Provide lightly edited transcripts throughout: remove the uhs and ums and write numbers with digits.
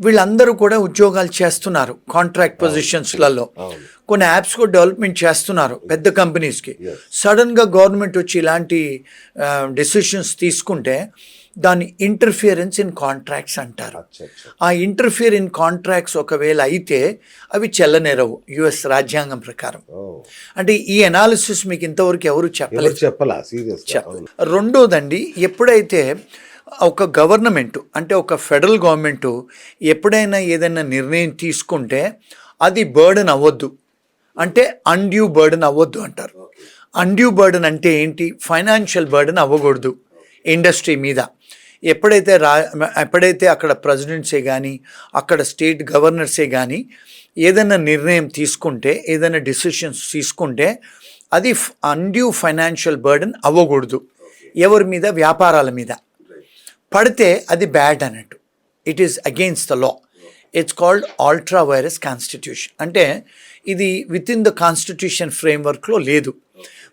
వీళ్ళందరూ కూడా ఉద్యోగాలు చేస్తున్నారు కాంట్రాక్ట్ పొజిషన్స్లలో. కొన్ని యాప్స్ కూడా డెవలప్మెంట్ చేస్తున్నారు పెద్ద కంపెనీస్కి. సడన్గా గవర్నమెంట్ వచ్చి ఇలాంటి డెసిషన్స్ తీసుకుంటే దాన్ని ఇంటర్ఫియరెన్స్ ఇన్ కాంట్రాక్ట్స్ అంటారు. ఆ ఇంటర్ఫియర్ ఇన్ కాంట్రాక్ట్స్ ఒకవేళ అయితే అవి చెల్లనేరవు యుఎస్ రాజ్యాంగం ప్రకారం. అంటే ఈ అనాలిసిస్ మీకు ఇంతవరకు ఎవరు చెప్పలేదు. రెండోదండి, ఎప్పుడైతే ఒక గవర్నమెంట్ అంటే ఒక ఫెడరల్ గవర్నమెంట్ ఎప్పుడైనా ఏదైనా నిర్ణయం తీసుకుంటే అది బర్డెన్ అవ్వద్దు, అంటే అన్డ్యూ బర్డెన్ అవ్వద్దు అంటారు. అన్డ్యూ బర్డెన్ అంటే ఏంటి? ఫైనాన్షియల్ బర్డెన్ అవ్వకూడదు ఇండస్ట్రీ మీద. ఎప్పుడైతే అక్కడ ప్రెసిడెంట్సే కానీ అక్కడ స్టేట్ గవర్నర్సే కానీ ఏదైనా నిర్ణయం తీసుకుంటే, ఏదైనా డిసిషన్స్ తీసుకుంటే అది అన్డ్యూ ఫైనాన్షియల్ బర్డెన్ అవ్వకూడదు ఎవరి మీద? వ్యాపారాల మీద. పడితే అది బ్యాడ్ అన్నట్టు. It is against the law. It's called ultra virus constitution. అంటే ఇది విత్ ఇన్ ద కాన్స్టిట్యూషన్ ఫ్రేమ్వర్క్లో లేదు.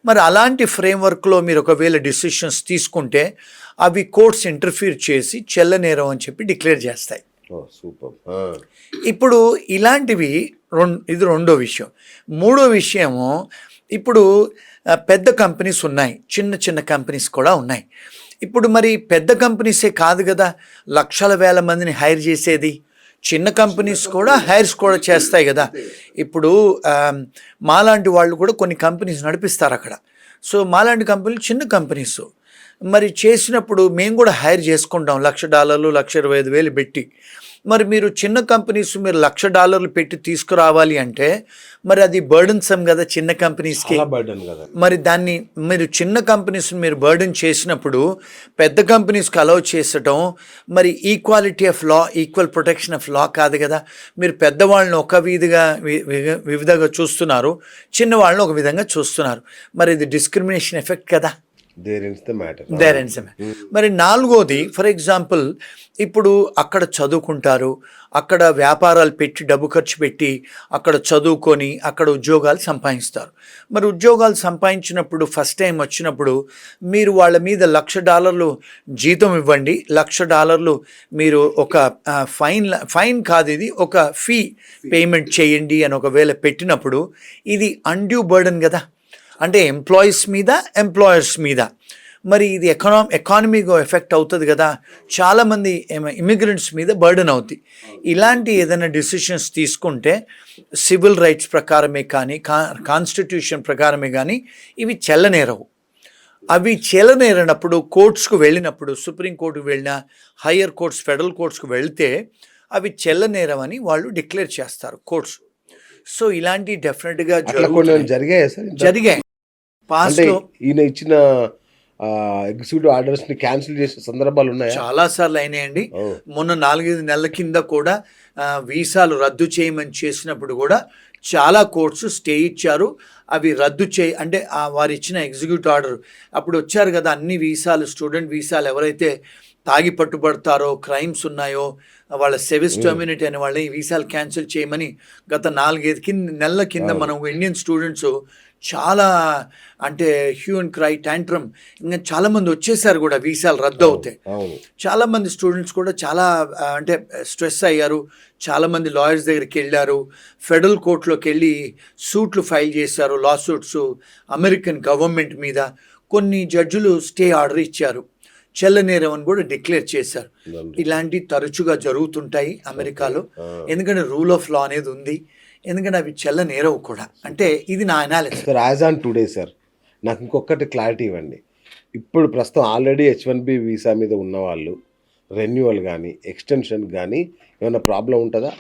మరి అలాంటి ఫ్రేమ్వర్క్లో మీరు ఒకవేళ డిసిషన్స్ తీసుకుంటే అవి కోర్ట్స్ ఇంటర్ఫీర్ చేసి చెల్లనేరం అని చెప్పి డిక్లేర్ చేస్తాయి. ఇప్పుడు ఇలాంటివి ఇది రెండో విషయం. మూడో విషయము, ఇప్పుడు పెద్ద కంపెనీస్ ఉన్నాయి, చిన్న చిన్న కంపెనీస్ కూడా ఉన్నాయి. ఇప్పుడు మరి పెద్ద కంపెనీసే కాదు కదా లక్షల వేల మందిని హైర్ చేసేది, చిన్న కంపెనీస్ కూడా హైర్స్ కూడా చేస్తాయి కదా. ఇప్పుడు మాలాంటి వాళ్ళు కూడా కొన్ని కంపెనీస్ నడిపిస్తారు అక్కడ. సో మాలాంటి కంపెనీలు చిన్న కంపెనీస్ మరి చేసినప్పుడు మేము కూడా హైర్ చేసుకుంటాం $1,00,000 1,25,000 పెట్టి. మరి మీరు చిన్న కంపెనీస్ మీరు $1,00,000 పెట్టి తీసుకురావాలి అంటే మరి అది బర్డెన్సమ్ కదా చిన్న కంపెనీస్కి. మరి దాన్ని మీరు చిన్న కంపెనీస్ మీరు బర్డెన్ చేసినప్పుడు పెద్ద కంపెనీస్కి అలౌ చేసటం మరి equality of law, equal protection of law కాదు కదా. మీరు పెద్దవాళ్ళని ఒక విధంగా చూస్తున్నారు, చిన్నవాళ్ళని ఒక విధంగా చూస్తున్నారు. మరి ఇది డిస్క్రిమినేషన్ ఎఫెక్ట్ కదా. మరి నాలుగోది, ఫర్ ఎగ్జాంపుల్ ఇప్పుడు అక్కడ చదువుకుంటారు, అక్కడ వ్యాపారాలు పెట్టి డబ్బు ఖర్చు పెట్టి అక్కడ చదువుకొని అక్కడ ఉద్యోగాలు సంపాదిస్తారు. మరి ఉద్యోగాలు సంపాదించినప్పుడు ఫస్ట్ టైం వచ్చినప్పుడు మీరు వాళ్ళ మీద $1,00,000 జీతం ఇవ్వండి, $1,00,000 మీరు ఒక ఫైన్ కాదు ఇది ఒక ఫీ పేమెంట్ చేయండి అని ఒకవేళ పెట్టినప్పుడు ఇది అన్డ్యూ బర్డెన్ కదా. అంటే ఎంప్లాయీస్ మీద ఎంప్లాయర్స్ మీద మరి ఇది ఎకానమీగా ఎఫెక్ట్ అవుతుంది కదా. చాలామంది ఇమిగ్రెంట్స్ మీద బర్డెన్ అవుతుంది. ఇలాంటి ఏదైనా డిసిషన్స్ తీసుకుంటే సివిల్ రైట్స్ ప్రకారమే కానీ కాన్స్టిట్యూషన్ ప్రకారమే కానీ ఇవి చెల్లనేరవు. అవి చెల్లనేరనప్పుడు కోర్ట్స్కు వెళ్ళినప్పుడు, సుప్రీంకోర్టుకు వెళ్ళినా హయ్యర్ కోర్ట్స్ ఫెడరల్ కోర్ట్స్కు వెళ్తే అవి చెల్లనేరవని వాళ్ళు డిక్లేర్ చేస్తారు కోర్ట్స్. సో ఇలాంటి డెఫినెట్గా జరిగాయి. పాస్ట్లో ఈయన ఇచ్చిన ఎగ్జిక్యూటివ్ ఆర్డర్స్ ని క్యాన్సిల్ చేసే సందర్భాలు ఉన్నాయి, చాలాసార్లు అయినాయండి. మొన్న 4-5 నెలల కింద కూడా వీసాలు రద్దు చేయమని చేసినప్పుడు కూడా చాలా కోర్ట్స్ స్టే ఇచ్చారు. అవి రద్దు అంటే వారు ఇచ్చిన ఎగ్జిక్యూటివ్ ఆర్డర్ అప్పుడు వచ్చారు కదా, అన్ని వీసాలు స్టూడెంట్ వీసాలు ఎవరైతే తాగి పట్టుబడతారో, క్రైమ్స్ ఉన్నాయో, వాళ్ళ సెవిస్ టర్మినేట్ అయిన వాళ్ళని ఈ వీసాలు క్యాన్సిల్ చేయమని గత 4-5 నెలల కింద మనం ఇండియన్ స్టూడెంట్స్ చాలా అంటే హ్యూ అండ్ క్రై ట్యాంట్రమ్ ఇంకా చాలామంది వచ్చేసారు కూడా వీసాలు రద్దు అవుతాయి. చాలామంది స్టూడెంట్స్ కూడా చాలా అంటే స్ట్రెస్ అయ్యారు. చాలామంది లాయర్స్ దగ్గరికి వెళ్ళారు, ఫెడరల్ కోర్టులోకి వెళ్ళి సూట్లు ఫైల్ చేశారు, లా సూట్స్ అమెరికన్ గవర్నమెంట్ మీద. కొన్ని జడ్జిలు స్టే ఆర్డర్ ఇచ్చారు, చెల్లనేరం అని కూడా డిక్లేర్ చేశారు. ఇలాంటివి తరచుగా జరుగుతుంటాయి అమెరికాలో, ఎందుకంటే రూల్ ఆఫ్ లా అనేది ఉంది, ఎందుకంటే అవి చెల్లనేరవు కూడా. అంటే ఇది నా analysis. Sir as on today sir నాకు ఇంకొకటి క్లారిటీ ఇవ్వండి. ఇప్పుడు ప్రస్తుతం ఆల్రెడీ H-1B వీసా మీద ఉన్నవాళ్ళు రెన్యువల్ కానీ ఎక్స్టెన్షన్ కానీ ఏమైనా ప్రాబ్లం ఉంటుందా?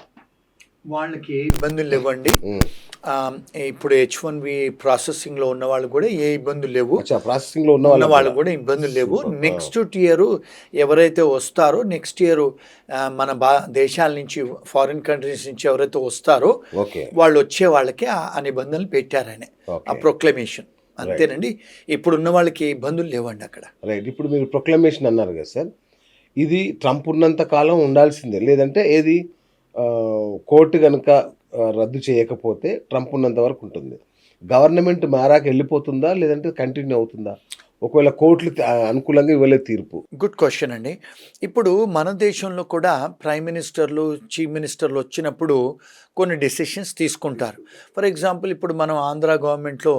వాళ్ళకి ఏ ఇబ్బందులు లేవండి. ఇప్పుడు H-1B ప్రాసెసింగ్లో ఉన్న వాళ్ళు కూడా ఏ ఇబ్బందులు లేవు. ప్రాసెసింగ్లో ఉన్న వాళ్ళు కూడా ఇబ్బందులు లేవు. నెక్స్ట్ ఇయర్ ఎవరైతే వస్తారో నెక్స్ట్ ఇయర్ మన దేశాల నుంచి ఫారిన్ కంట్రీస్ నుంచి ఎవరైతే వస్తారో వాళ్ళు వచ్చే వాళ్ళకి ఆ నిబంధనలు పెట్టారని ఆ ప్రొక్లమేషన్. అంతేనండి, ఇప్పుడున్న వాళ్ళకి ఏ ఇబ్బందులు లేవండి అక్కడ. రైట్. ఇప్పుడు మీరు ప్రొక్లమేషన్ అన్నారు కదా సార్, ఇది ట్రంప్ ఉన్నంత కాలం ఉండాల్సిందే, లేదంటే ఏది కోర్టు కనుక రద్దు చేయకపోతే ట్రంప్ ఉన్నంత వరకు ఉంటుంది. గవర్నమెంట్ మారాక వెళ్ళిపోతుందా లేదంటే కంటిన్యూ అవుతుందా? ఒకవేళ కోర్టులు అనుకూలంగా ఇవ్వలేదు తీర్పు. గుడ్ క్వశ్చన్ అండి. ఇప్పుడు మన దేశంలో కూడా ప్రైమ్ మినిస్టర్లు, చీఫ్ మినిస్టర్లు వచ్చినప్పుడు కొన్ని డెసిషన్స్ తీసుకుంటారు. ఫర్ ఎగ్జాంపుల్ ఇప్పుడు మనం ఆంధ్ర గవర్నమెంట్‌లో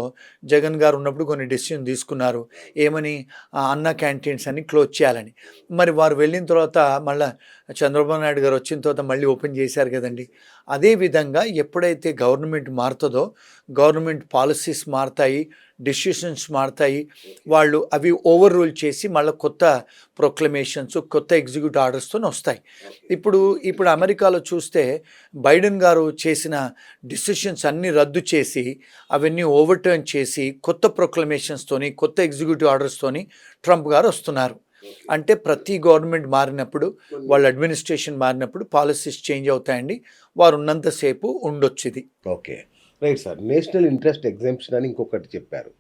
జగన్ గారు ఉన్నప్పుడు కొన్ని డెసిషన్ తీసుకున్నారు. ఏమని అన్న క్యాంటీన్స్ అన్ని క్లోజ్ చేయాలని. మరి వారు వెళ్ళిన తర్వాత మళ్ళా చంద్రబాబు నాయుడు గారు వచ్చిన తర్వాత మళ్ళీ ఓపెన్ చేశారు కదండీ. అదే విధంగా ఎప్పుడైతే గవర్నమెంట్ మారుతదో, గవర్నమెంట్ పాలిసీస్ మారతాయి, డెసిషన్స్ మారతాయి. వాళ్ళు అవి ఓవర్ రూల్ చేసి మళ్ళీ కొత్త ప్రొక్లమేషన్స్, కొత్త ఎగ్జిక్యూటివ్ ఆర్డర్స్‌తోని వస్తాయి. ఇప్పుడు అమెరికాలో చూస్తే బైడెన్ గారు చేసిన డెసిషన్స్ అన్నీ రద్దు చేసి, అవన్నీ ఓవర్‌టర్న్ చేసి, కొత్త ప్రొక్లమేషన్స్‌తోని, కొత్త ఎగ్జిక్యూటివ్ ఆర్డర్స్‌తోని ట్రంప్ గారు వస్తున్నారు. అంటే ప్రతి గవర్నమెంట్ మారినప్పుడు, వాళ్ళ అడ్మినిస్ట్రేషన్ మారినప్పుడు పాలిసీస్ చేంజ్ అవుతాయండి. వారు ఉన్నంత సేపు ఉండొచ్చు ఇది. Okay. Right sir. National interest exemption అని ఇంకొకటి చెప్పారు.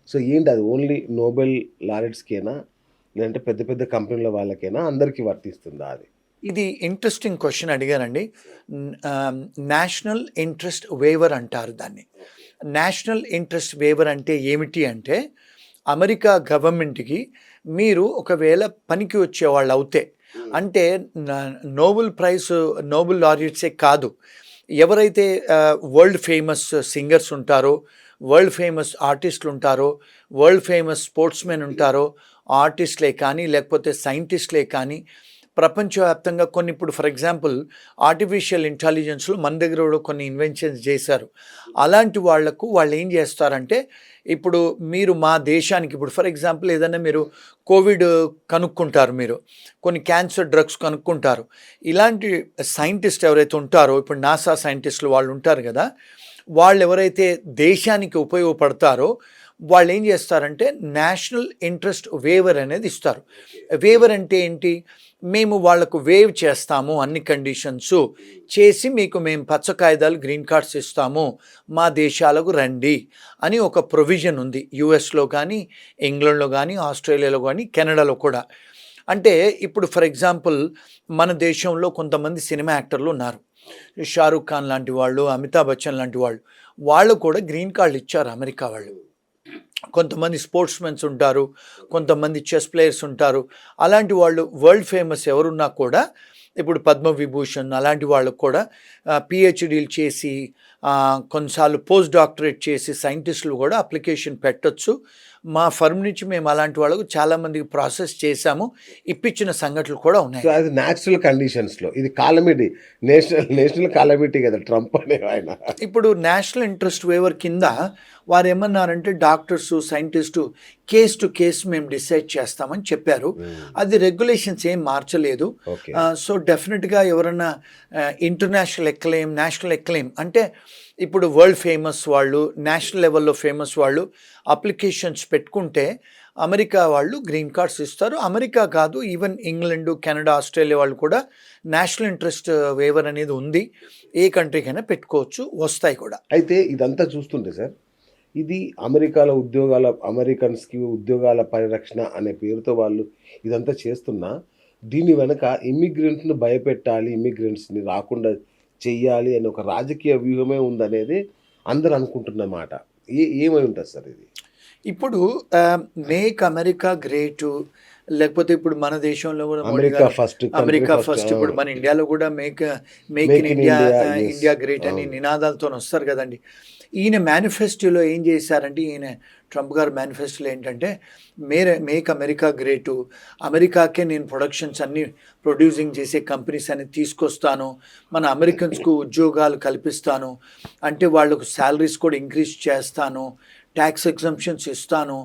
సో ఏంటి అది ఓన్లీ నోబెల్ లారెట్స్‌కేనా? లేదంటే పెద్ద పెద్ద కంపెనీల వాళ్ళకేనా? అందరికీ వర్తిస్తుందా అది? ఇది ఇంట్రెస్టింగ్ క్వశ్చన్ అడిగారండి. నేషనల్ ఇంట్రెస్ట్ వేవర్ అంటారు దాన్ని. నేషనల్ ఇంట్రెస్ట్ వేవర్ అంటే ఏమిటి అంటే, అమెరికా గవర్నమెంట్‌కి మీరు ఒకవేళ పనికి వచ్చేవాళ్ళు అవుతే, అంటే నోబెల్ లారెట్సే కాదు, ఎవరైతే వరల్డ్ ఫేమస్ సింగర్స్ ఉంటారో, వరల్డ్ ఫేమస్ ఆర్టిస్టులు ఉంటారో, వరల్డ్ ఫేమస్ స్పోర్ట్స్మెన్ ఉంటారో, ఆర్టిస్టులే కానీ లేకపోతే సైంటిస్టులే కానీ ప్రపంచవ్యాప్తంగా కొన్ని, ఇప్పుడు ఫర్ ఎగ్జాంపుల్ ఆర్టిఫిషియల్ ఇంటెలిజెన్స్లో మన దగ్గర కూడా కొన్ని ఇన్వెన్షన్స్ చేశారు. అలాంటి వాళ్లకు వాళ్ళు ఏం చేస్తారంటే, ఇప్పుడు మీరు మా దేశానికి, ఇప్పుడు ఫర్ ఎగ్జాంపుల్ ఏదైనా మీరు కోవిడ్ కనుక్కుంటారు, మీరు కొన్ని క్యాన్సర్ డ్రగ్స్ కనుక్కుంటారు. ఇలాంటి సైంటిస్ట్ ఎవరైతే ఉంటారో, ఇప్పుడు నాసా సైంటిస్టులు వాళ్ళు ఉంటారు కదా, వాళ్ళు ఎవరైతే దేశానికి ఉపయోగపడతారో వాళ్ళు ఏం చేస్తారంటే నేషనల్ ఇంట్రెస్ట్ వేవర్ అనేది ఇస్తారు. వేవర్ అంటే ఏంటి? మేము వాళ్లకు వేవ్ చేస్తాము, అన్ని కండిషన్స్ చేసి మీకు మేము పచ్చ కాగితాలు, గ్రీన్ కార్డ్స్ ఇస్తాము, మా దేశాలకు రండి అని ఒక ప్రొవిజన్ ఉంది. యుఎస్లో కానీ, ఇంగ్లాండ్లో కానీ, ఆస్ట్రేలియాలో కానీ, కెనడాలో కూడా. అంటే ఇప్పుడు ఫర్ ఎగ్జాంపుల్ మన దేశంలో కొంతమంది సినిమా యాక్టర్లు ఉన్నారు. షారూక్ ఖాన్ లాంటి వాళ్ళు, అమితాబ్ బచ్చన్ లాంటి వాళ్ళు కూడా గ్రీన్ కార్డులు ఇచ్చారు అమెరికా వాళ్ళు. కొంతమంది స్పోర్ట్స్మెన్స్ ఉంటారు, కొంతమంది చెస్ ప్లేయర్స్ ఉంటారు. అలాంటి వాళ్ళు వరల్డ్ ఫేమస్ ఎవరున్నా కూడా, ఇప్పుడు పద్మవిభూషణ్ అలాంటి వాళ్ళకు కూడా పిహెచ్డీలు చేసి, కొన్నిసార్లు పోస్ట్ డాక్టరేట్ చేసి సైంటిస్టులు కూడా అప్లికేషన్ పెట్టొచ్చు. మా ఫర్మ్ నుంచి మేము అలాంటి వాళ్ళకు చాలామందికి ప్రాసెస్ చేశాము, ఇప్పించిన సంఘటనలు కూడా ఉన్నాయి. సో అది న్యాచురల్ కండిషన్స్లో, ఇది కాలమిటీ, నేషనల్ కాలమిటీ కదా ట్రంప్ అనే ఆయన. ఇప్పుడు నేషనల్ ఇంట్రెస్ట్ వేవర్ కింద వారు ఏమన్నారంటే, doctors, scientist case to case మేము డిసైడ్ చేస్తామని చెప్పారు. అది రెగ్యులేషన్స్ ఏం మార్చలేదు. సో డెఫినెట్గా ఎవరన్నా ఇంటర్నేషనల్ ఎక్లెయిమ్, నేషనల్ ఎక్లెయిమ్ అంటే ఇప్పుడు వరల్డ్ ఫేమస్ వాళ్ళు, నేషనల్ లెవెల్లో ఫేమస్ వాళ్ళు అప్లికేషన్స్ పెట్టుకుంటే అమెరికా వాళ్ళు గ్రీన్ కార్డ్స్ ఇస్తారు. అమెరికా కాదు, ఈవెన్ ఇంగ్లాండ్, కెనడా, ఆస్ట్రేలియా వాళ్ళు కూడా నేషనల్ ఇంట్రెస్ట్ వేవర్ అనేది ఉంది. ఏ కంట్రీకైనా పెట్టుకోవచ్చు, వస్తాయి కూడా. అయితే ఇదంతా చూస్తుంటే సార్, ఇది అమెరికాలో అమెరికన్స్కి ఉద్యోగాల పరిరక్షణ అనే పేరుతో వాళ్ళు ఇదంతా చేస్తున్నా, దీని వెనక ఇమ్మిగ్రెంట్ను భయపెట్టాలి, ఇమ్మిగ్రెంట్స్ని రాకుండా చెయ్యాలి అనే ఒక రాజకీయ వ్యూహమే ఉందనేది అందరూ అనుకుంటున్నమాట. ఏమై ఉంటుంది సార్ ఇది? ఇప్పుడు మేక్ అమెరికా గ్రేటు, లేకపోతే ఇప్పుడు మన దేశంలో కూడా అమెరికా ఫస్ట్, ఇప్పుడు మన ఇండియాలో కూడా మేక్ ఇన్ ఇండియా గ్రేట్ అని నినాదాలతో వస్తారు కదండి. ఈయన మేనిఫెస్టోలో ఏం చేశారంటే, ట్రంప్ గారు మేనిఫెస్టోలో ఏంటంటే, మేక్ అమెరికా గ్రేటు, అమెరికాకే నేను ప్రొడక్షన్స్ అన్ని ప్రొడ్యూసింగ్ చేసే కంపెనీస్ అన్ని తీసుకొస్తాను, మన అమెరికన్స్కు ఉద్యోగాలు కల్పిస్తాను, అంటే వాళ్ళకు శాలరీస్ కూడా ఇంక్రీజ్ చేస్తాను, ట్యాక్స్ ఎగ్జంప్షన్స్ ఇస్తాను.